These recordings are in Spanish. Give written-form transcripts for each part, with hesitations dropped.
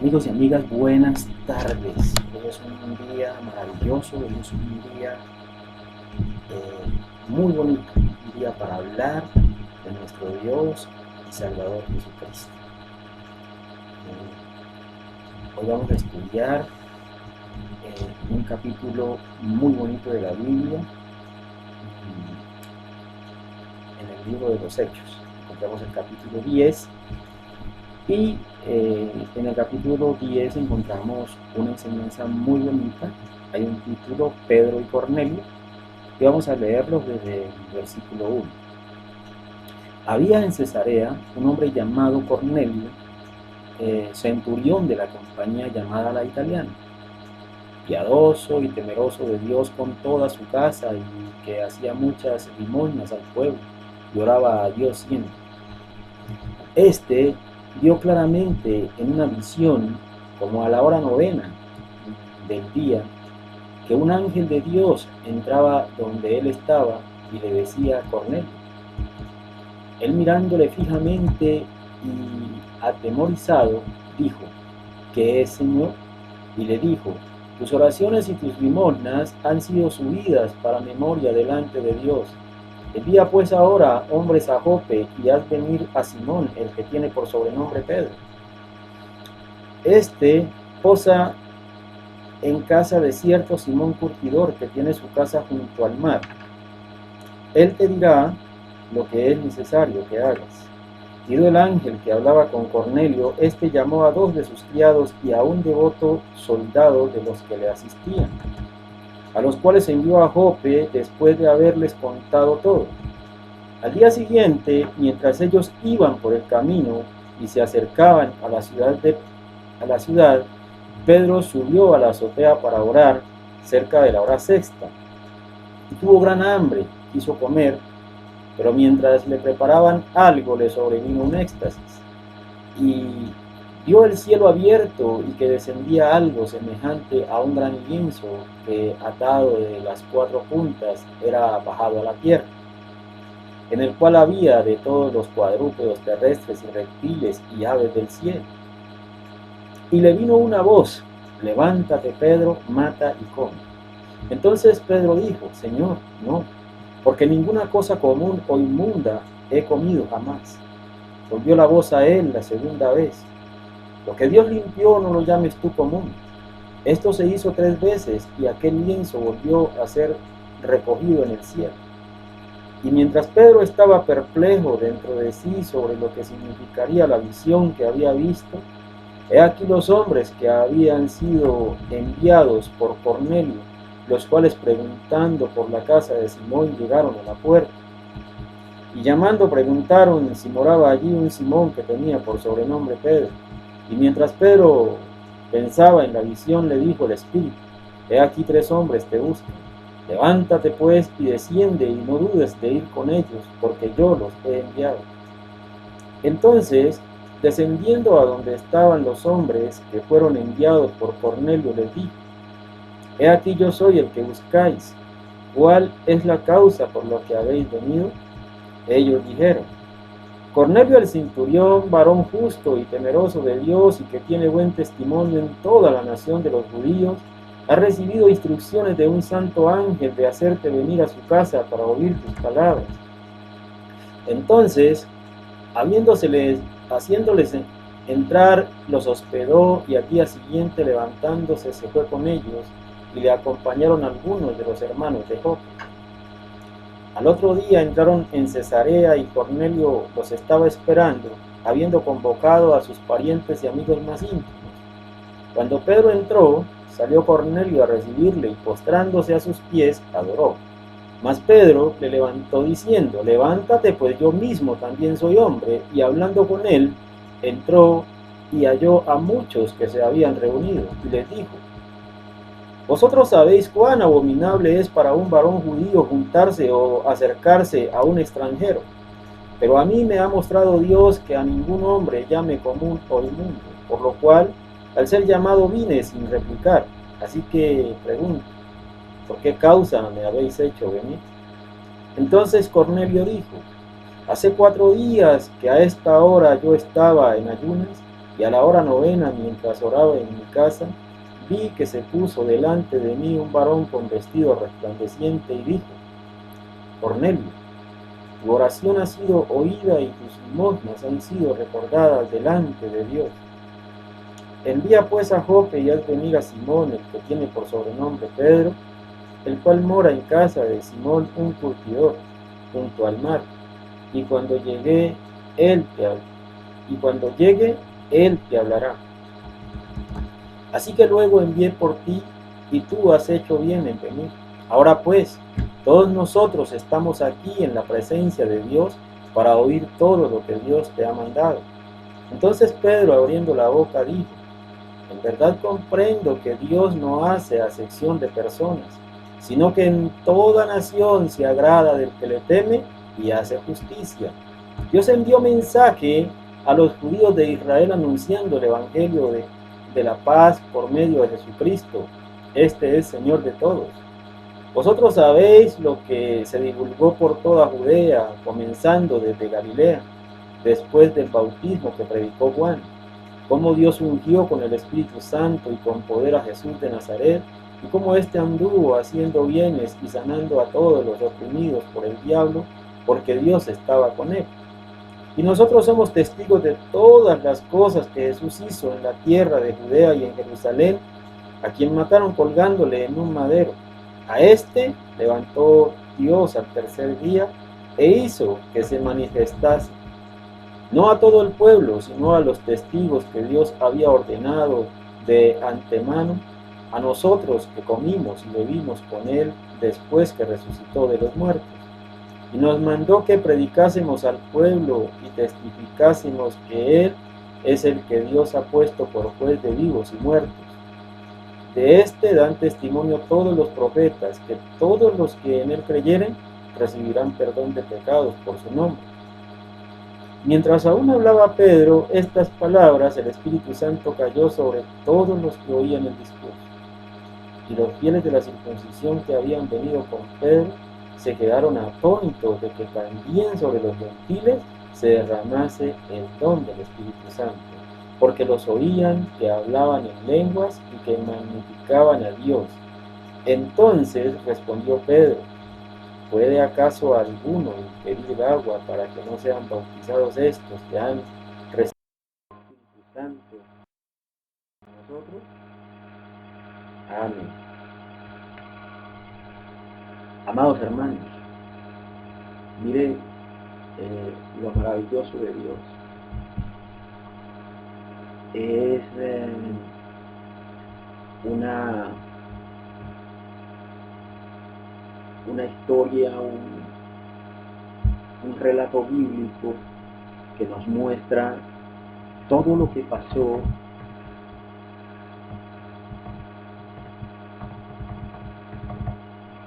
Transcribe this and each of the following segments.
Amigos y amigas, buenas tardes. Hoy es un día maravilloso, hoy es un día muy bonito, un día para hablar de nuestro Dios y Salvador Jesucristo. Hoy vamos a estudiar un capítulo muy bonito de la Biblia, en el libro de los Hechos. Encontramos el capítulo 10 y en el capítulo 10 encontramos una enseñanza muy bonita. Hay un título, Pedro y Cornelio, y vamos a leerlo desde el versículo 1. Había en Cesarea un hombre llamado Cornelio, centurión de la compañía llamada La Italiana, piadoso y temeroso de Dios con toda su casa, y que hacía muchas limosnas al pueblo y oraba a Dios siempre. Este vio claramente en una visión, como a la hora 9 del día, que un ángel de Dios entraba donde él estaba y le decía a Cornelio. Él, mirándole fijamente y atemorizado, dijo: ¿Qué es, Señor? Y le dijo: tus oraciones y tus limosnas han sido subidas para memoria delante de Dios. Envía pues ahora hombres a Jope y haz venir a Simón, el que tiene por sobrenombre Pedro. Este posa en casa de cierto Simón Curtidor, que tiene su casa junto al mar. Él te dirá lo que es necesario que hagas. Ido el ángel que hablaba con Cornelio, este llamó a 2 de sus criados y a un devoto soldado de los que le asistían, a los cuales envió a Jope después de haberles contado todo. Al día siguiente, mientras ellos iban por el camino y se acercaban a la ciudad, Pedro subió a la azotea para orar cerca de la hora sexta. Y tuvo gran hambre, quiso comer, pero mientras le preparaban algo le sobrevino un éxtasis, y vio el cielo abierto y que descendía algo semejante a un gran lienzo que, atado de las 4 puntas, era bajado a la tierra, en el cual había de todos los cuadrúpedos terrestres y reptiles y aves del cielo. Y le vino una voz: levántate, Pedro, mata y come. Entonces Pedro dijo: Señor, no, porque ninguna cosa común o inmunda he comido jamás. Volvió la voz a él la segunda vez: lo que Dios limpió no lo llames tú común. Esto se hizo 3 veces y aquel lienzo volvió a ser recogido en el cielo. Y mientras Pedro estaba perplejo dentro de sí sobre lo que significaría la visión que había visto, he aquí los hombres que habían sido enviados por Cornelio, los cuales, preguntando por la casa de Simón, llegaron a la puerta. Y llamando preguntaron si moraba allí un Simón que tenía por sobrenombre Pedro. Y mientras Pedro pensaba en la visión, le dijo el Espíritu: he aquí 3 hombres te buscan. Levántate pues y desciende, y no dudes de ir con ellos, porque yo los he enviado. Entonces, descendiendo a donde estaban los hombres que fueron enviados por Cornelio, les dijo: he aquí yo soy el que buscáis. ¿Cuál es la causa por la que habéis venido? Ellos dijeron: Cornelio el centurión, varón justo y temeroso de Dios, y que tiene buen testimonio en toda la nación de los judíos, ha recibido instrucciones de un santo ángel de hacerte venir a su casa para oír tus palabras. Entonces, haciéndoles entrar, los hospedó, y al día siguiente, levantándose, se fue con ellos, y le acompañaron algunos de los hermanos de Jope. Al otro día entraron en Cesarea, y Cornelio los estaba esperando, habiendo convocado a sus parientes y amigos más íntimos. Cuando Pedro entró, salió Cornelio a recibirle, y postrándose a sus pies, adoró. Mas Pedro le levantó diciendo: levántate, pues yo mismo también soy hombre. Y hablando con él, entró y halló a muchos que se habían reunido, y les dijo: vosotros sabéis cuán abominable es para un varón judío juntarse o acercarse a un extranjero, pero a mí me ha mostrado Dios que a ningún hombre llame común o inmundo, por lo cual, al ser llamado, vine sin replicar. Así que pregunto: ¿por qué causa me habéis hecho venir? Entonces Cornelio dijo: hace 4 días que a esta hora yo estaba en ayunas y a la hora novena, mientras oraba en mi casa, vi que se puso delante de mí un varón con vestido resplandeciente y dijo: Cornelio, tu oración ha sido oída y tus limosnas han sido recordadas delante de Dios. Envía pues a Jope y haz venir a Simón, el que tiene por sobrenombre Pedro, el cual mora en casa de Simón un curtidor, junto al mar, y cuando llegue, él te hablará. Así que luego envié por ti, y tú has hecho bien en venir. Ahora pues, todos nosotros estamos aquí en la presencia de Dios para oír todo lo que Dios te ha mandado. Entonces Pedro, abriendo la boca, dijo: En verdad comprendo que Dios no hace acepción de personas, sino que en toda nación se agrada del que le teme y hace justicia. Dios envió mensaje a los judíos de Israel anunciando el evangelio de la paz por medio de Jesucristo. Este es Señor de todos. Vosotros sabéis lo que se divulgó por toda Judea, comenzando desde Galilea, después del bautismo que predicó Juan, cómo Dios ungió con el Espíritu Santo y con poder a Jesús de Nazaret, y cómo éste anduvo haciendo bienes y sanando a todos los oprimidos por el diablo, porque Dios estaba con él. Y nosotros somos testigos de todas las cosas que Jesús hizo en la tierra de Judea y en Jerusalén, a quien mataron colgándole en un madero. A este levantó Dios al tercer día e hizo que se manifestase, no a todo el pueblo, sino a los testigos que Dios había ordenado de antemano, a nosotros que comimos y bebimos con él después que resucitó de los muertos. Y nos mandó que predicásemos al pueblo y testificásemos que él es el que Dios ha puesto por juez de vivos y muertos. De este dan testimonio todos los profetas, que todos los que en él creyeren recibirán perdón de pecados por su nombre. Mientras aún hablaba Pedro estas palabras, el Espíritu Santo cayó sobre todos los que oían el discurso. Y los fieles de la circuncisión que habían venido con Pedro se quedaron atónitos de que también sobre los gentiles se derramase el don del Espíritu Santo, porque los oían que hablaban en lenguas y que magnificaban a Dios. Entonces respondió Pedro: ¿Puede acaso alguno impedir el agua para que no sean bautizados estos que han recibido el Espíritu Santo como nosotros? Amén. Amados hermanos, mire lo maravilloso de Dios. Es una historia, un relato bíblico que nos muestra todo lo que pasó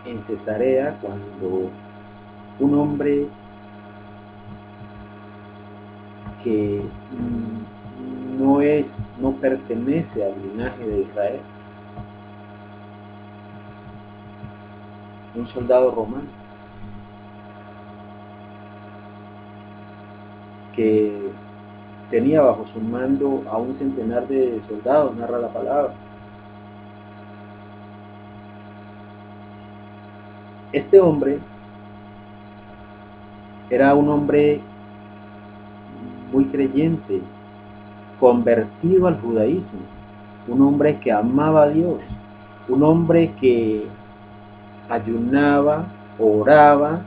en Cesarea cuando un hombre que no pertenece al linaje de Israel, un soldado romano que tenía bajo su mando a un centenar de soldados, narra la palabra. Este hombre era un hombre muy creyente, convertido al judaísmo, un hombre que amaba a Dios, un hombre que ayunaba, oraba,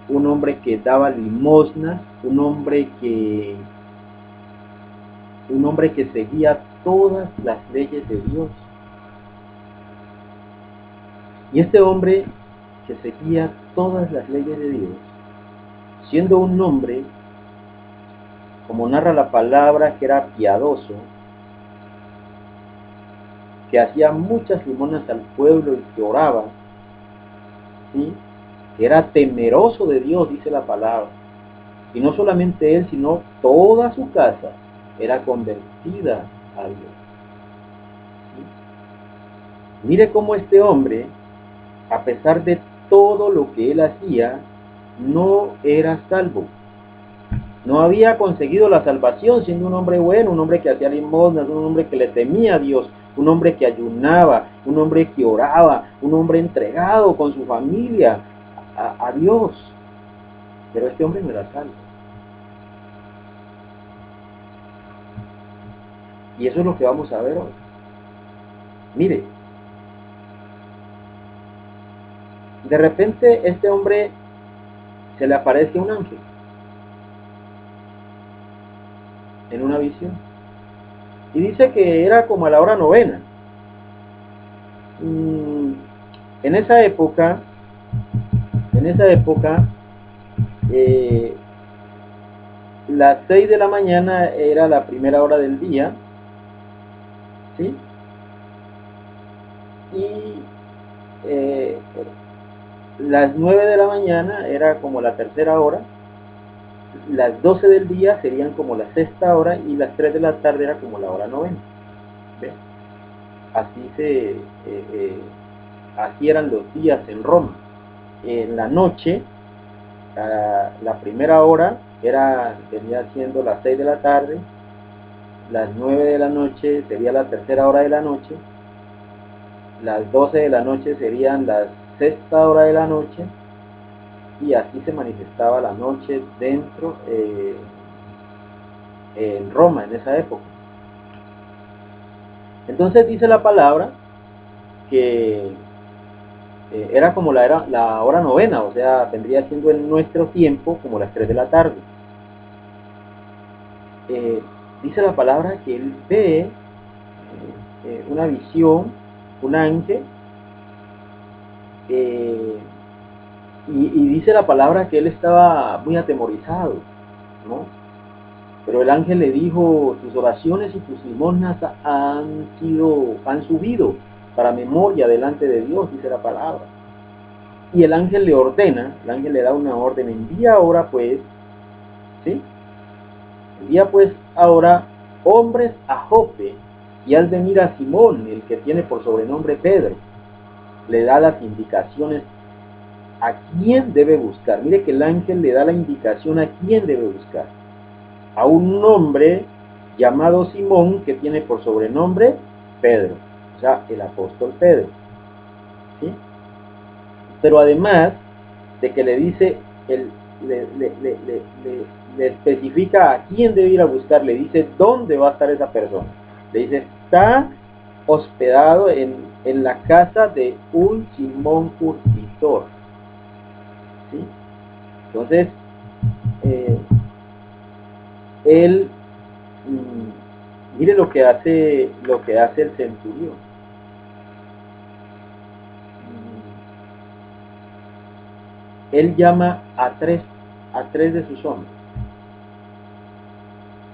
un hombre que daba limosnas, un hombre que seguía todas las leyes de Dios. Y este hombre que seguía todas las leyes de Dios, siendo un hombre, como narra la palabra, que era piadoso, que hacía muchas limonas al pueblo y que oraba, ¿sí?, que era temeroso de Dios, dice la palabra. Y no solamente él, sino toda su casa era convertida a Dios. ¿Sí? Mire cómo este hombre, a pesar de todo lo que él hacía, no era salvo. No había conseguido la salvación siendo un hombre bueno, un hombre que hacía limosnas, un hombre que le temía a Dios, un hombre que ayunaba, un hombre que oraba, un hombre entregado con su familia a Dios. Pero este hombre no era salvo. Y eso es lo que vamos a ver hoy. Mire, de repente este hombre se le aparece un ángel en una visión. Y dice que era como a la hora novena. En esa época, en esa época, eh, las 6 de la mañana era la primera hora del día, ¿sí? Y las 9 de la mañana era como la tercera hora, las 12 del día serían como la sexta hora y las 3 de la tarde era como la hora novena. ¿Ves? Así eran los días en Roma. En la noche, la primera hora venía siendo las 6 de la tarde, las 9 de la noche sería la tercera hora de la noche, las 12 de la noche serían la sexta hora de la noche, y así se manifestaba la noche dentro en Roma en esa época. Entonces dice la palabra que era como la hora novena, o sea, vendría siendo en nuestro tiempo como las 3 de la tarde. Dice la palabra que él ve una visión, un ángel, y dice la palabra que él estaba muy atemorizado, ¿no? Pero el ángel le dijo: tus oraciones y tus limosnas han subido para memoria delante de Dios, dice la palabra. Y el ángel le da una orden: envía ahora pues, ¿sí? Envía pues ahora hombres a Jope y haz venir a Simón, el que tiene por sobrenombre Pedro. Le da las indicaciones a quién debe buscar. Mire que el ángel le da la indicación a quién debe buscar. A un hombre llamado Simón, que tiene por sobrenombre Pedro, o sea, el apóstol Pedro, ¿sí? Pero además de que le dice, le especifica a quién debe ir a buscar, le dice dónde va a estar esa persona. Le dice: está hospedado en la casa de un Simón curtidor, ¿sí? Entonces, él, mire lo que hace el centurión. Él llama a tres de sus hombres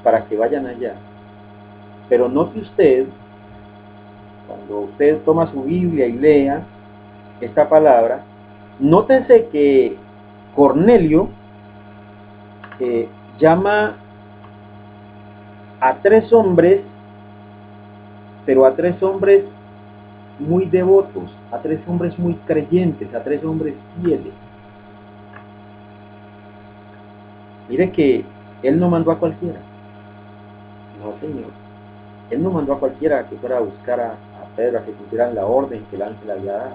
para que vayan allá. Pero note usted, cuando usted toma su Biblia y lea esta palabra, nótese que Cornelio llama a 3 hombres, pero a 3 hombres muy devotos, a 3 hombres muy creyentes, a 3 hombres fieles. Mire que él no mandó a cualquiera. No, señor. Él no mandó a cualquiera que fuera a buscar a Pedro, a que cumplieran la orden que el ángel había dado.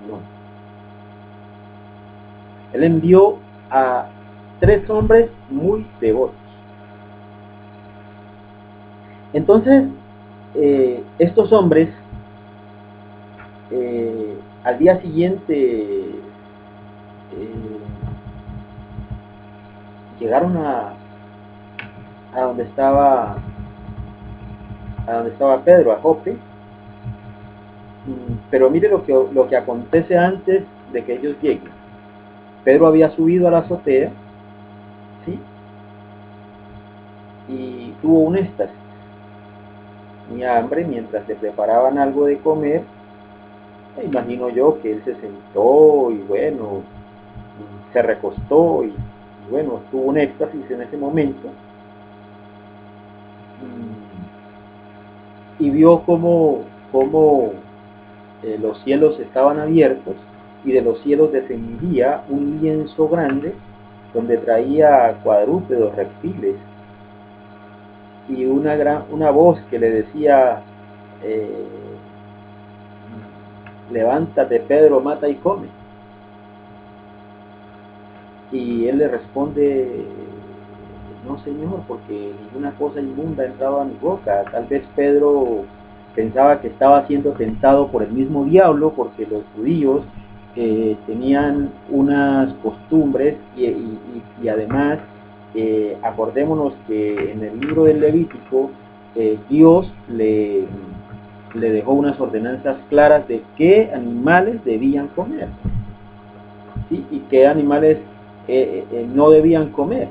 No. Él envió a 3 hombres muy devotos. Entonces, estos hombres al día siguiente llegaron a donde estaba Pedro, a Jope. Pero mire lo que acontece antes de que ellos lleguen. Pedro había subido a la azotea, ¿sí? Y tuvo un éxtasis. Tenía hambre mientras le preparaban algo de comer. Me imagino yo que él se sentó y bueno, se recostó y bueno, tuvo un éxtasis en ese momento. Y vio cómo los cielos estaban abiertos y de los cielos descendía un lienzo grande donde traía cuadrúpedos, reptiles, y una voz que le decía, levántate Pedro, mata y come. Y él le responde, no señor, porque ninguna cosa inmunda ha entrado a mi boca. Tal vez Pedro pensaba que estaba siendo tentado por el mismo diablo, porque los judíos tenían unas costumbres y además acordémonos que en el libro del Levítico Dios le dejó unas ordenanzas claras de qué animales debían comer, ¿sí? Y qué animales no debían comer.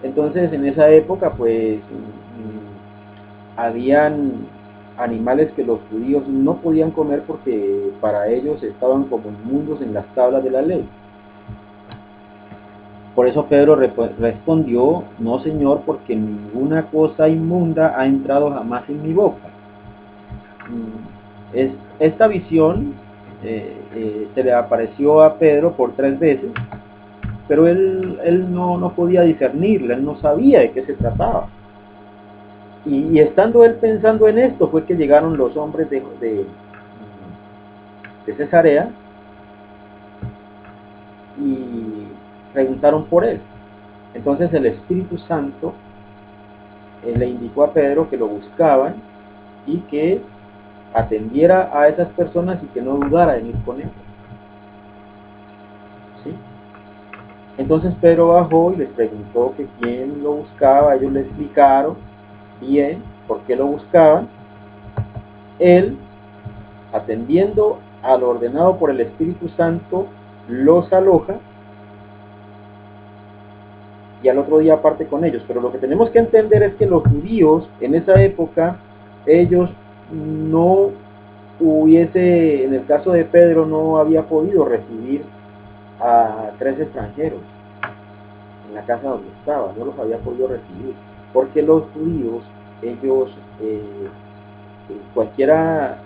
Entonces en esa época pues habían animales que los judíos no podían comer porque para ellos estaban como inmundos en las tablas de la ley. Por eso Pedro respondió, no señor, porque ninguna cosa inmunda ha entrado jamás en mi boca. Esta visión se le apareció a Pedro por 3 veces, pero él no podía discernirla, él no sabía de qué se trataba. Y estando él pensando en esto, fue que llegaron los hombres de Cesarea y preguntaron por él. Entonces el Espíritu Santo le indicó a Pedro que lo buscaban y que atendiera a esas personas y que no dudara en ir con ellos. ¿Sí? Entonces Pedro bajó y les preguntó que quién lo buscaba. Ellos le explicaron bien por qué lo buscaban. Él, atendiendo a lo ordenado por el Espíritu Santo, los aloja y al otro día parte con ellos. Pero lo que tenemos que entender es que los judíos en esa época, ellos no hubiese, en el caso de Pedro, no había podido recibir a 3 extranjeros en la casa donde estaba, no los había podido recibir, porque los judíos, ellos, cualquiera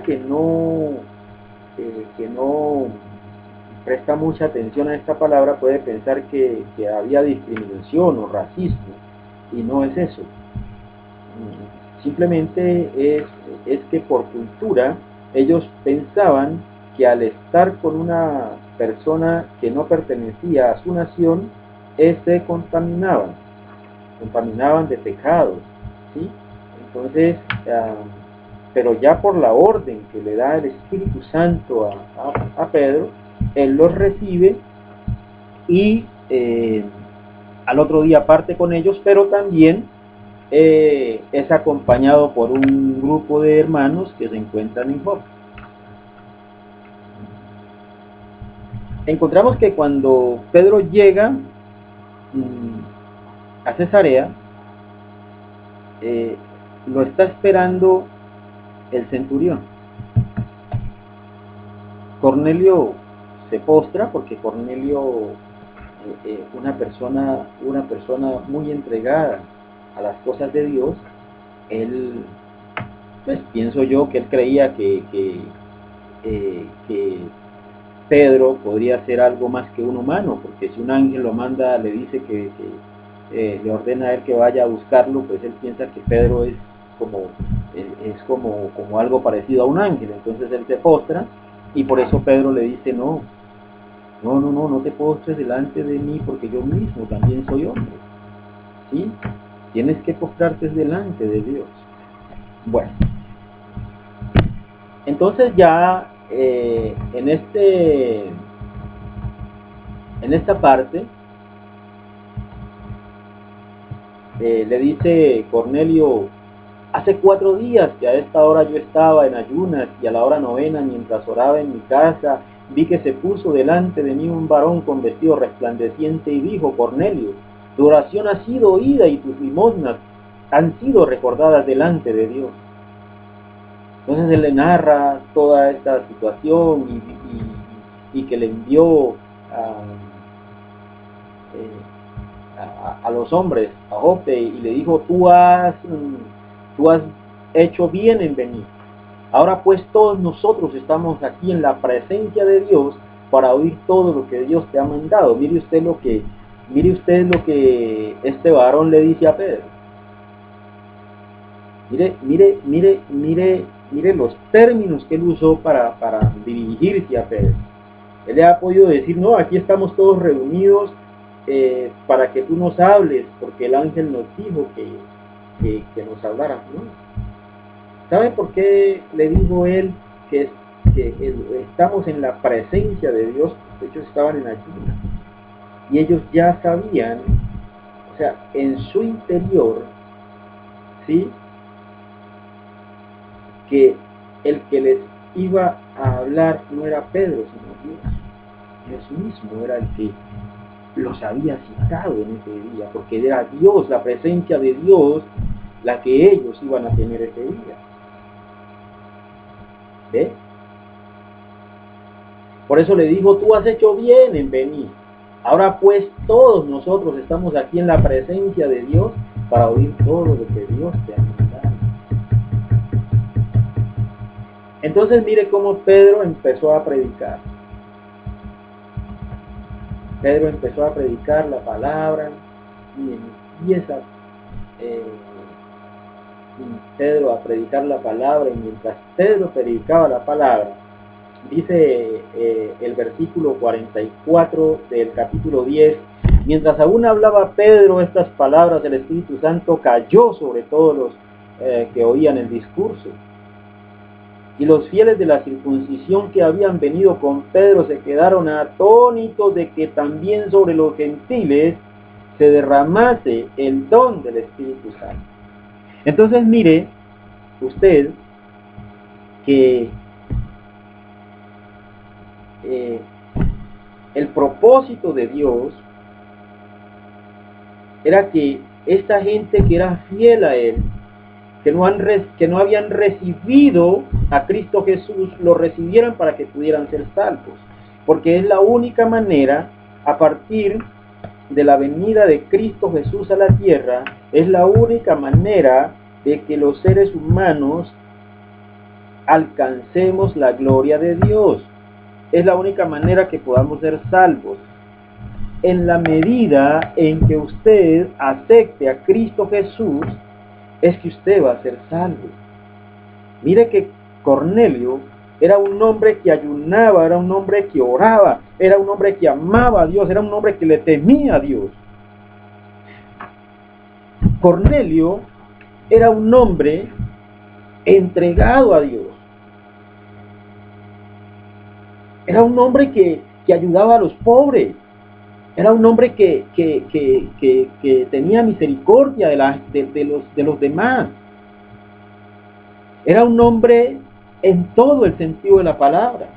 que no presta mucha atención a esta palabra puede pensar que había discriminación o racismo, y no es eso. Simplemente es que por cultura ellos pensaban que al estar con una persona que no pertenecía a su nación, se contaminaban de pecados, ¿sí? Entonces, pero ya por la orden que le da el Espíritu Santo a Pedro, él los recibe y al otro día parte con ellos, pero también es acompañado por un grupo de hermanos que se encuentran en Joppe. Encontramos que cuando Pedro llega a Cesarea, lo está esperando el centurión. Cornelio se postra porque Cornelio, una persona muy entregada a las cosas de Dios, él, pues pienso yo que él creía que Pedro podría ser algo más que un humano, porque si un ángel lo manda, le dice que le ordena a él que vaya a buscarlo, pues él piensa que Pedro es como algo parecido a un ángel. Entonces él se postra y por eso Pedro le dice, no te postres delante de mí porque yo mismo también soy hombre, ¿sí? Tienes que postrarte delante de Dios. Bueno, entonces ya en esta parte le dice Cornelio, hace 4 días que a esta hora yo estaba en ayunas y a la hora 9, mientras oraba en mi casa, vi que se puso delante de mí un varón con vestido resplandeciente y dijo, Cornelio, tu oración ha sido oída y tus limosnas han sido recordadas delante de Dios. Entonces él le narra toda esta situación y que le envió a los hombres a Joppe y le dijo, tú has hecho bien en venir. Ahora pues todos nosotros estamos aquí en la presencia de Dios para oír todo lo que Dios te ha mandado. Mire usted lo que este varón le dice a Pedro. Mire los términos que él usó para dirigirse a Pedro. Él le ha podido decir, no, aquí estamos todos reunidos para que tú nos hables, porque el ángel nos dijo que nos hablara, ¿no? ¿Sabe por qué le dijo él que estamos en la presencia de Dios? Ellos estaban en ayuno y ellos ya sabían, o sea, en su interior, ¿sí?, que el que les iba a hablar no era Pedro, sino Dios. Dios mismo era el que los había citado en ese día, porque era Dios, la presencia de Dios, la que ellos iban a tener ese día. ¿Ve? Por eso le dijo, tú has hecho bien en venir. Ahora pues todos nosotros estamos aquí en la presencia de Dios para oír todo lo que Dios te ha mandado. Entonces mire cómo Pedro empezó a predicar. Pedro empezó a predicar la palabra y empieza Pedro a predicar la palabra, y mientras Pedro predicaba la palabra, dice el versículo 44 del capítulo 10, mientras aún hablaba Pedro estas palabras, el Espíritu Santo cayó sobre todos los que oían el discurso. Y los fieles de la circuncisión que habían venido con Pedro se quedaron atónitos de que también sobre los gentiles se derramase el don del Espíritu Santo. Entonces mire usted que el propósito de Dios era que esta gente que era fiel a Él, que no habían recibido a Cristo Jesús, lo recibieran para que pudieran ser salvos. Porque es la única manera, a partir de la venida de Cristo Jesús a la tierra, es la única manera de que los seres humanos alcancemos la gloria de Dios. Es la única manera que podamos ser salvos. En la medida en que usted acepte a Cristo Jesús, es que usted va a ser salvo. Mire que Cornelio era un hombre que ayunaba, era un hombre que oraba, era un hombre que amaba a Dios, era un hombre que le temía a Dios. Cornelio era un hombre entregado a Dios. Era un hombre que ayudaba a los pobres. Era un hombre que tenía misericordia de los demás. Era un hombre en todo el sentido de la palabra.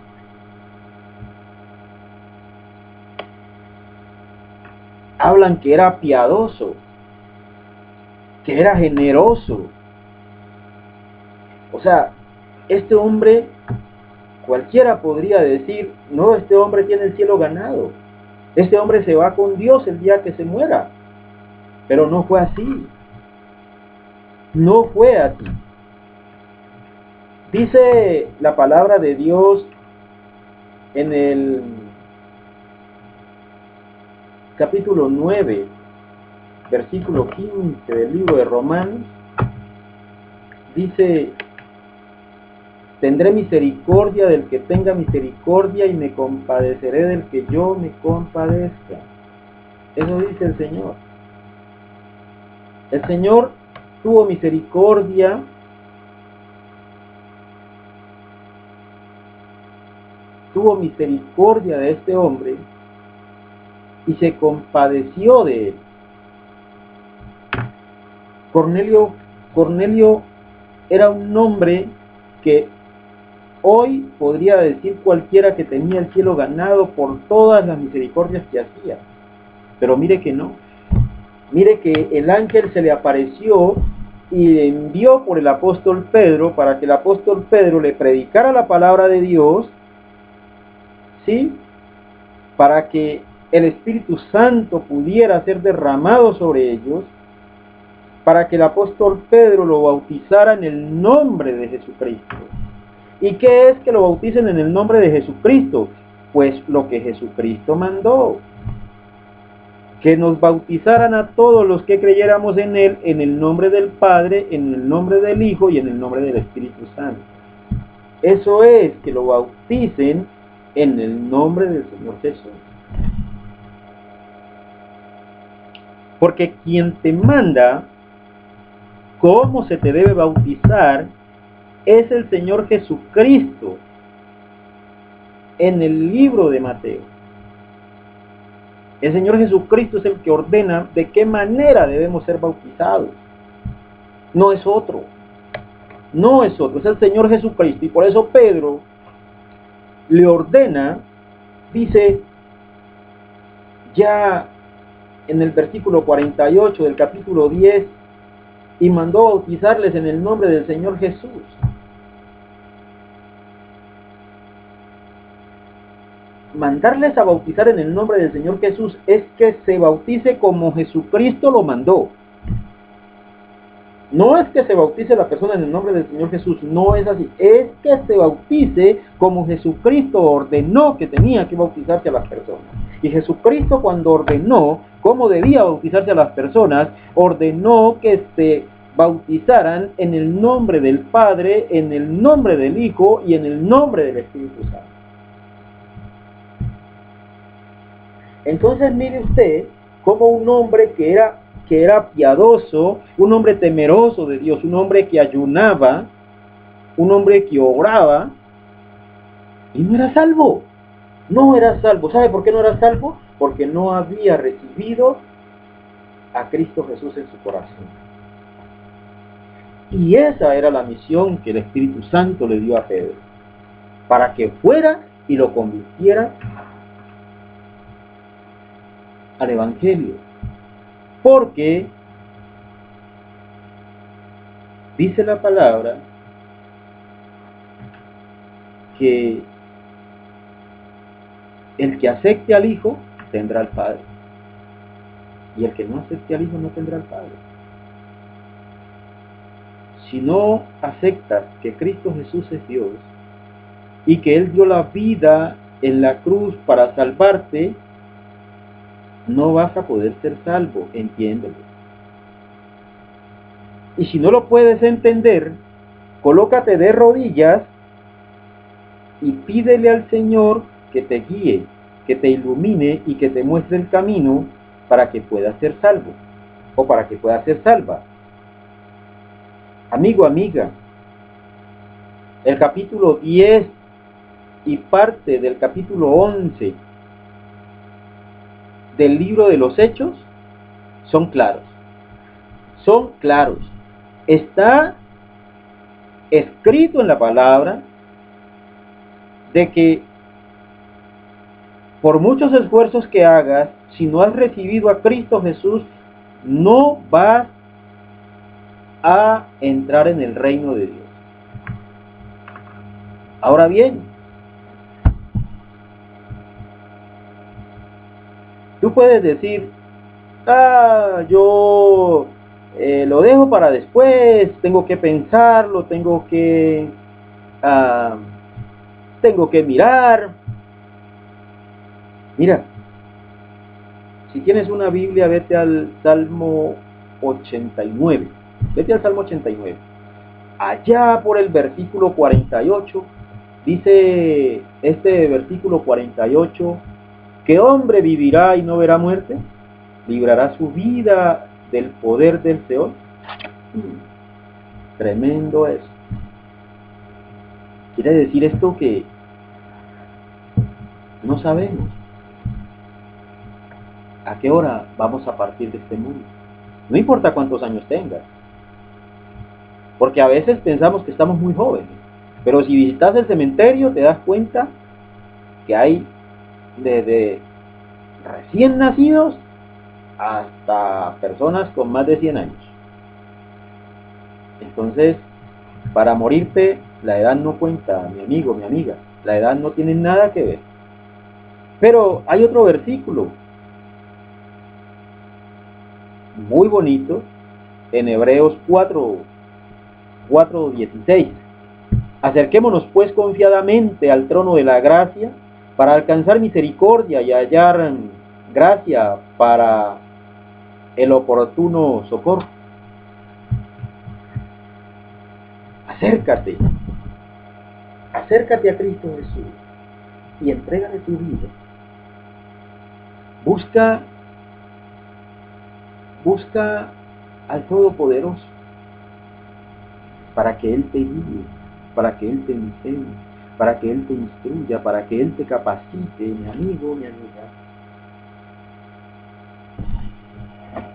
Hablan que era piadoso, que era generoso. O sea, este hombre, cualquiera podría decir, no, este hombre tiene el cielo ganado. Este hombre se va con Dios el día que se muera. Pero no fue así. No fue así. Dice la palabra de Dios en el capítulo 9, versículo 15 del libro de Romanos. Dice, tendré misericordia del que tenga misericordia y me compadeceré del que yo me compadezca. Eso dice el Señor. El Señor tuvo misericordia de este hombre y se compadeció de él. Cornelio era un hombre que hoy podría decir cualquiera que tenía el cielo ganado por todas las misericordias que hacía. Pero mire que no. Mire que el ángel se le apareció y le envió por el apóstol Pedro para que el apóstol Pedro le predicara la palabra de Dios, ¿sí?, para que el Espíritu Santo pudiera ser derramado sobre ellos, para que el apóstol Pedro lo bautizara en el nombre de Jesucristo. ¿Y qué es que lo bauticen en el nombre de Jesucristo? pues lo que Jesucristo mandó, que nos bautizaran a todos los que creyéramos en Él, en el nombre del Padre, en el nombre del Hijo y en el nombre del Espíritu Santo. Eso es, que lo bauticen en el nombre del Señor Jesús. Porque quien te manda cómo se te debe bautizar es el Señor Jesucristo en el libro de Mateo. El Señor Jesucristo es el que ordena de qué manera debemos ser bautizados. No es otro. No es otro. Es el Señor Jesucristo. Y por eso Pedro le ordena, dice ya en el versículo 48 del capítulo 10, y mandó bautizarles en el nombre del Señor Jesús. Mandarles a bautizar en el nombre del Señor Jesús es que se bautice como Jesucristo lo mandó. No es que se bautice la persona en el nombre del Señor Jesús, no es así. Es que se bautice como Jesucristo ordenó que tenía que bautizarse a las personas. Y Jesucristo, cuando ordenó cómo debía bautizarse a las personas, ordenó que se bautizaran en el nombre del Padre, en el nombre del Hijo y en el nombre del Espíritu Santo. Entonces mire usted cómo un hombre que era piadoso, un hombre temeroso de Dios, un hombre que ayunaba, un hombre que oraba, y no era salvo. No era salvo. ¿Sabe por qué no era salvo? Porque no había recibido a Cristo Jesús en su corazón. Y esa era la misión que el Espíritu Santo le dio a Pedro, para que fuera y lo convirtiera al Evangelio. Porque dice la palabra que el que acepte al Hijo tendrá al Padre, y el que no acepte al Hijo no tendrá al Padre. Si no aceptas que Cristo Jesús es Dios y que Él dio la vida en la cruz para salvarte, no vas a poder ser salvo, entiéndelo. Y si no lo puedes entender, colócate de rodillas y pídele al Señor que te guíe, que te ilumine y que te muestre el camino para que puedas ser salvo o para que puedas ser salva. Amigo, amiga, el capítulo 10 y parte del capítulo 11 del libro de los Hechos son claros. Son claros. Está escrito en la palabra de que por muchos esfuerzos que hagas, si no has recibido a Cristo Jesús, no vas a entrar en el reino de Dios. Ahora bien, tú puedes decir, yo lo dejo para después, tengo que pensarlo, tengo que mirar. Mira, si tienes una Biblia, vete al Salmo 89. Vete al Salmo 89. Allá por el versículo 48, dice este versículo 48, ¿qué hombre vivirá y no verá muerte? ¿Librará su vida del poder del Seol? Tremendo eso. Quiere decir esto que no sabemos a qué hora vamos a partir de este mundo. No importa cuántos años tengas, porque a veces pensamos que estamos muy jóvenes, pero si visitas el cementerio te das cuenta que hay desde recién nacidos hasta personas con más de 100 años. Entonces, para morirte, la edad no cuenta, mi amigo, mi amiga. La edad no tiene nada que ver. Pero hay otro versículo muy bonito en Hebreos 4:16. Acerquémonos pues confiadamente al trono de la gracia para alcanzar misericordia y hallar gracia para el oportuno socorro. Acércate a Cristo Jesús y entrégale tu vida. Busca al Todopoderoso para que Él te guíe, para que Él te enseñe, para que Él te instruya, para que Él te capacite, mi amigo, mi amiga.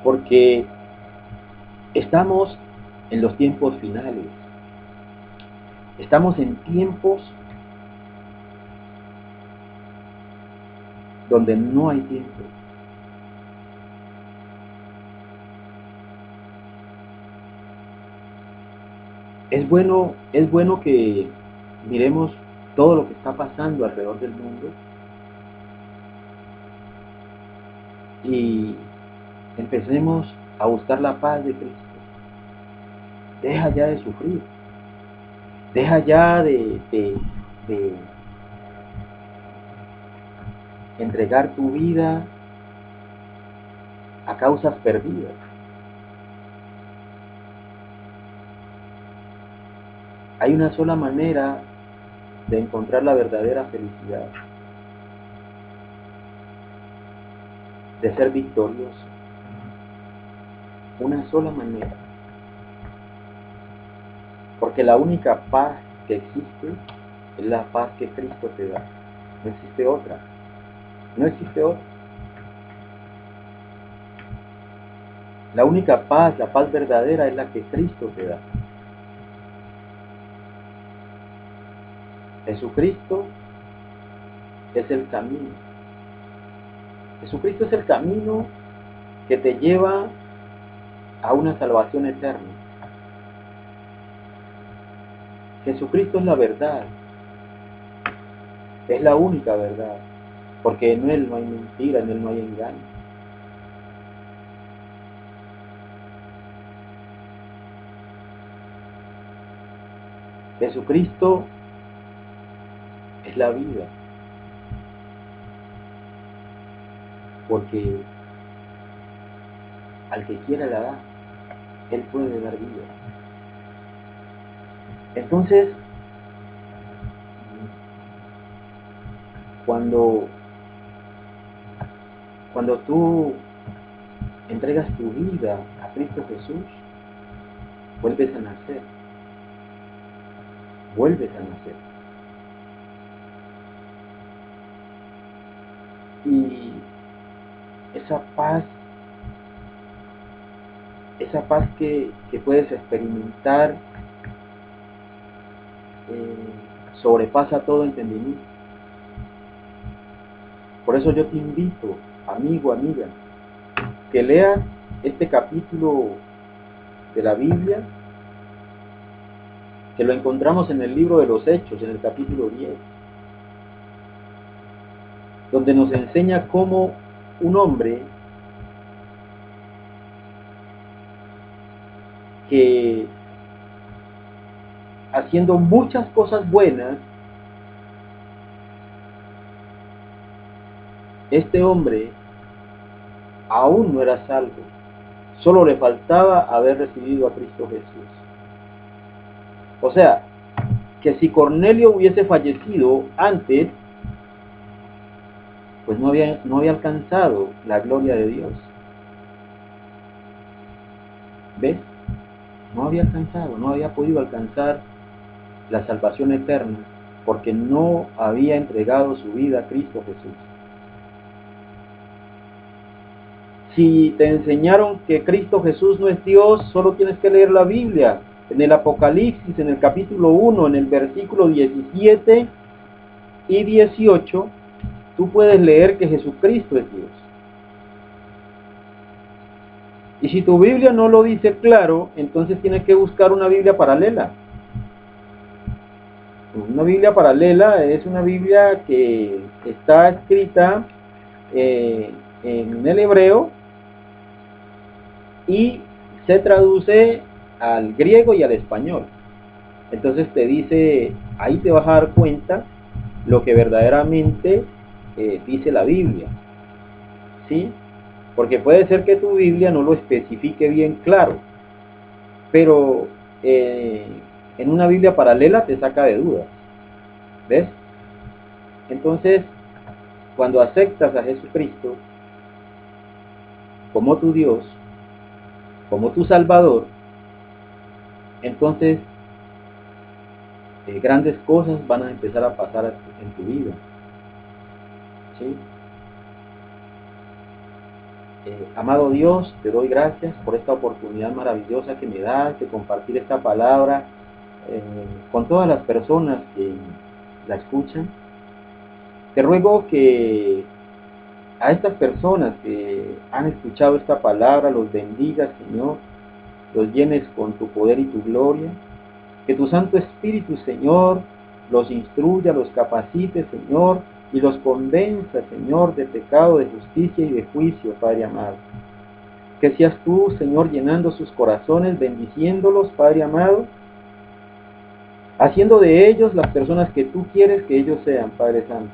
Porque estamos en los tiempos finales. Estamos en tiempos donde no hay tiempo. Es bueno que miremos todo lo que está pasando alrededor del mundo y empecemos a buscar la paz de Cristo. Deja ya de sufrir. Deja ya de entregar tu vida a causas perdidas. Hay una sola manera de encontrar la verdadera felicidad, de ser victorioso. Una sola manera. Porque la única paz que existe es la paz que Cristo te da. No existe otra. No existe otra. La única paz, la paz verdadera, es la que Cristo te da. Jesucristo es el camino. Jesucristo es el camino que te lleva a una salvación eterna. Jesucristo es la verdad. Es la única verdad. Porque en Él no hay mentira, en Él no hay engaño. Jesucristo es la vida. Porque al que quiera la da, Él puede dar vida. Entonces, cuando tú entregas tu vida a Cristo Jesús, vuelves a nacer. Vuelves a nacer. Y esa paz que puedes experimentar, sobrepasa todo entendimiento. Por eso yo te invito, amigo, amiga, que leas este capítulo de la Biblia, que lo encontramos en el libro de los Hechos, en el capítulo 10, donde nos enseña cómo un hombre que, haciendo muchas cosas buenas, este hombre aún no era salvo. Solo le faltaba haber recibido a Cristo Jesús. O sea, que si Cornelio hubiese fallecido antes, pues no había alcanzado la gloria de Dios. ¿Ves? No había podido alcanzar la salvación eterna, porque no había entregado su vida a Cristo Jesús. Si te enseñaron que Cristo Jesús no es Dios, solo tienes que leer la Biblia. En el Apocalipsis, en el capítulo 1, en el versículo 17 y 18, tú puedes leer que Jesucristo es Dios. Y si tu Biblia no lo dice claro, entonces tienes que buscar una Biblia paralela. Una Biblia paralela es una Biblia que está escrita en el hebreo y se traduce al griego y al español. Entonces te dice, ahí te vas a dar cuenta lo que verdaderamente dice la Biblia, ¿sí? Porque puede ser que tu Biblia no lo especifique bien claro, pero en una Biblia paralela te saca de dudas, ¿ves? Entonces, cuando aceptas a Jesucristo como tu Dios, como tu Salvador, entonces grandes cosas van a empezar a pasar en tu vida, ¿sí? Amado Dios, te doy gracias por esta oportunidad maravillosa que me das de compartir esta palabra con todas las personas que la escuchan. Te ruego que a estas personas que han escuchado esta palabra los bendigas, Señor, los llenes con tu poder y tu gloria, que tu Santo Espíritu, Señor, los instruya, los capacite, Señor, y los convenza, Señor, de pecado, de justicia y de juicio, Padre amado. Que seas tú, Señor, llenando sus corazones, bendiciéndolos, Padre amado, haciendo de ellos las personas que tú quieres que ellos sean, Padre Santo.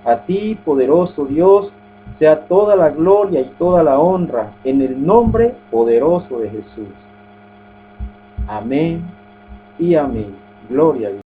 A ti, poderoso Dios, sea toda la gloria y toda la honra, en el nombre poderoso de Jesús. Amén y amén. Gloria a Dios.